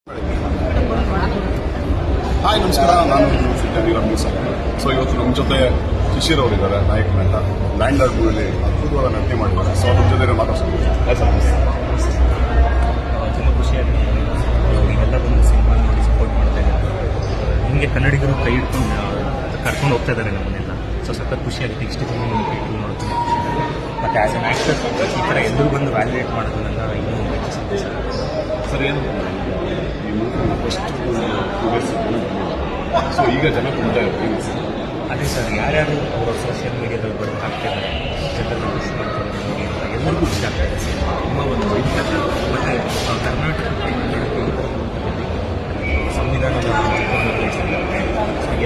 Hi ನಮಸ್ಕಾರ, ನಾನು news. So ಇವತ್ತು ನಮ್ಮ ಜೊತೆ ಶಿಶಿರ್ ಅವರಿದ್ದಾರೆ, ನಾಯಕ ನಟ. ಲ್ಯಾಂಡರ್ ಮೂವಿಯಲ್ಲಿ ಅದ್ಭುತವಾದ ನಟನೆ ಮಾಡಿದ್ದಾರೆ. ಸೊ ನಮ್ಮ ಜೊತೆ ಮಾತಾಡ್ಸ್ಕೊಂಡು ತುಂಬ ಖುಷಿಯಾಗಿದೆ. ನೀವೆಲ್ಲ ಬಂದು ಸಿನಿಮಾ ನೋಡಿ ಸಪೋರ್ಟ್ ಮಾಡ್ತಾ ಇದ್ದಾರೆ. ಹಿಂಗೆ ಕನ್ನಡಿಗರು ಕೈ ಹಿಡ್ಕೊಂಡು ಕರ್ಕೊಂಡು ಹೋಗ್ತಾ ಇದ್ದಾರೆ ನಮ್ಮನ್ನೆಲ್ಲ. ಸೊ ಸಖತ್ ಖುಷಿಯಾಗುತ್ತೆ. ಇಷ್ಟು ದಿನ ನಮ್ಮ ನೋಡ್ತೀನಿ. ಮತ್ತು ಆ್ಯಸ್ ಅನ್ ಆ್ಯಕ್ಟರ್ ಈ ಥರ ಎಲ್ಲರೂ ಬಂದು ವ್ಯಾಲ್ಯೂಯೇಟ್ ಮಾಡೋದು ನನ್ನ ಇನ್ನೂ ಹೆಚ್ಚಿಸಿದೆ ಸರ್. ಏನು ಫಸ್ಟ್ ಸೊ ಈಗ ಜನ ತುಂಬ ಅದೇ ಸರ್, ಯಾರ್ಯಾರು ಅವರ ಸೋಷಿಯಲ್ ಮೀಡಿಯಾದಲ್ಲಿ ಬರ್ತಾ ಆಗ್ತಿದ್ದಾರೆ, ಜನರನ್ನು ಖುಷಿ ಮಾಡ್ತಾರೆ ನೋಡಿ ಅಂತ ಎಲ್ಲರಿಗೂ ಇಷ್ಟ ಆಗ್ತಾ ಇದೆ ಸಿನಿಮಾ. ತುಂಬ ಒಂದು ಮತ್ತು ಕರ್ನಾಟಕ ಸಂವಿಧಾನದ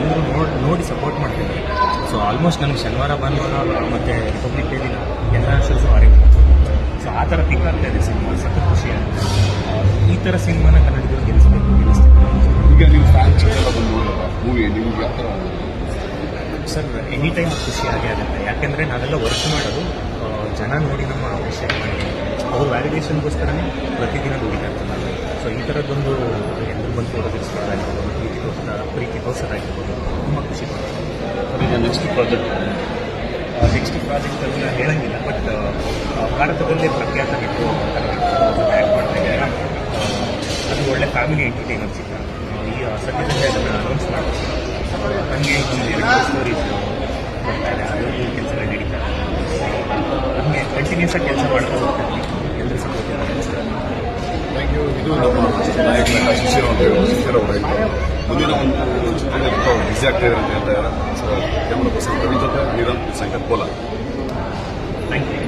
ಎಲ್ಲರೂ ನೋಡಿ ಸಪೋರ್ಟ್ ಮಾಡ್ತಿದ್ದಾರೆ. ಸೊ ಆಲ್ಮೋಸ್ಟ್ ನನಗೆ ಶನಿವಾರ ಭಾನುವಾರ ಮತ್ತು ರಿಪಬ್ಲಿಕ್ ಡೇ ದಿನ ಎಲ್ಲ ಶೋಸು ಅರೇಂಜ್ ಮಾಡ್ತಾರೆ. ಸೊ ಆ ಥರ ಪಿಕ್ ಆಗ್ತಾ ಇದೆ ಸಿನಿಮಾ. ಸಖತ್ ಖುಷಿಯಾಗುತ್ತೆ. ಈ ಥರ ಸಿನಿಮಾನ ಕನ್ನಡಿಗರು ಗೆಲ್ಲಿಸ್ಬೇಕು. ಈಗ ನೀವು ಫ್ಯಾನ್ಸ್ ಎಲ್ಲ ಬಂದು ನೋಡಿದಾಗ ಮೂವಿ ನಿಮಗೆ ಯಾವ ಥರ ಸರ್, ಎನಿ ಟೈಮ್ ಖುಷಿ ಆಗೇ ಆಗುತ್ತೆ. ಯಾಕೆಂದರೆ ನಾವೆಲ್ಲ ವರ್ಕ್ ಮಾಡೋದು ಜನ ನೋಡಿ ನಮ್ಮ ಅಪ್ರಿಷಿಯೇಟ್ ಮಾಡಿ ಅವ್ರ ವ್ಯಾಲಿಡೇಷನ್ಗೋಸ್ಕರನೇ ಪ್ರತಿದಿನ ದುಡಿತಾ ಇರ್ತಾರೆ. ಸೊ ಈ ಥರದ್ದೊಂದು ಎಲ್ಲರೂ ಬಂದು ಫೋಟೋ ತೆಗೆಸ್ಕೊಳ್ಳೋದಾಗಿರ್ಬೋದು, ಪ್ರೀತಿ ತೋರಿಸೋದಾಗಿರ್ಬೋದು, ತುಂಬ ಖುಷಿ ಕೊಡ್ತಾರೆ. ಈಗ ನೆಕ್ಸ್ಟ್ ಪ್ರಾಜೆಕ್ಟ್ ಅಂತ ಹೇಳಂಗಿಲ್ಲ, ಬಟ್ ಭಾರತದಲ್ಲೇ ಪ್ರಖ್ಯಾತ ಹಿಟ್ಟು ಆ್ಯಕ್ಟ್ ಮಾಡ್ತಾ ಇದ್ದಾರೆ. ಅದು ಒಳ್ಳೆ ಫ್ಯಾಮಿಲಿ ಎಂಟರ್ಟೈನರ್ ಚಿತ್ರ. ಈ ಸದ್ಯದಲ್ಲೇ ಅದನ್ನು ಅನೌನ್ಸ್ ಮಾಡ್ತೀವಿ. ನನಗೆ ಒಂದು 2 ಸ್ಟೋರೀಸ್ ಬರ್ತಾ ಇದೆ. ಅದರಲ್ಲಿ ಕೆಲಸಗಳು ನಡೀತಾರೆ. ನಮಗೆ ಕಂಟಿನ್ಯೂಸ್ ಆಗಿ ಕೆಲಸ ಮಾಡ್ತಾ ಹೋಗ್ತಾರೆ. ಎಲ್ಲರೂ ಸಪೋರ್ಟ್ ಇದ್ದಾರೆ. Thank you. ಇದು ನಮ್ಮ ನಾಯಕ ನಟ ಶಿಶಿರ್ ಅವರು ಮುಂದಿನ ಒಂದು ಬ್ಯುಸಿ ಆಗ್ತಾಯಿದೆ ಅಂತ ಹೇಳ್ತಾರೆ. ಸೊ ಕ್ಯಾಮ್ರಾ ಪರ್ಸನ್ ರವಿ ಜೊತೆ ನಿರಂತರ ಶಂಕರ್ ಕೋಲಾರ್. Thank you.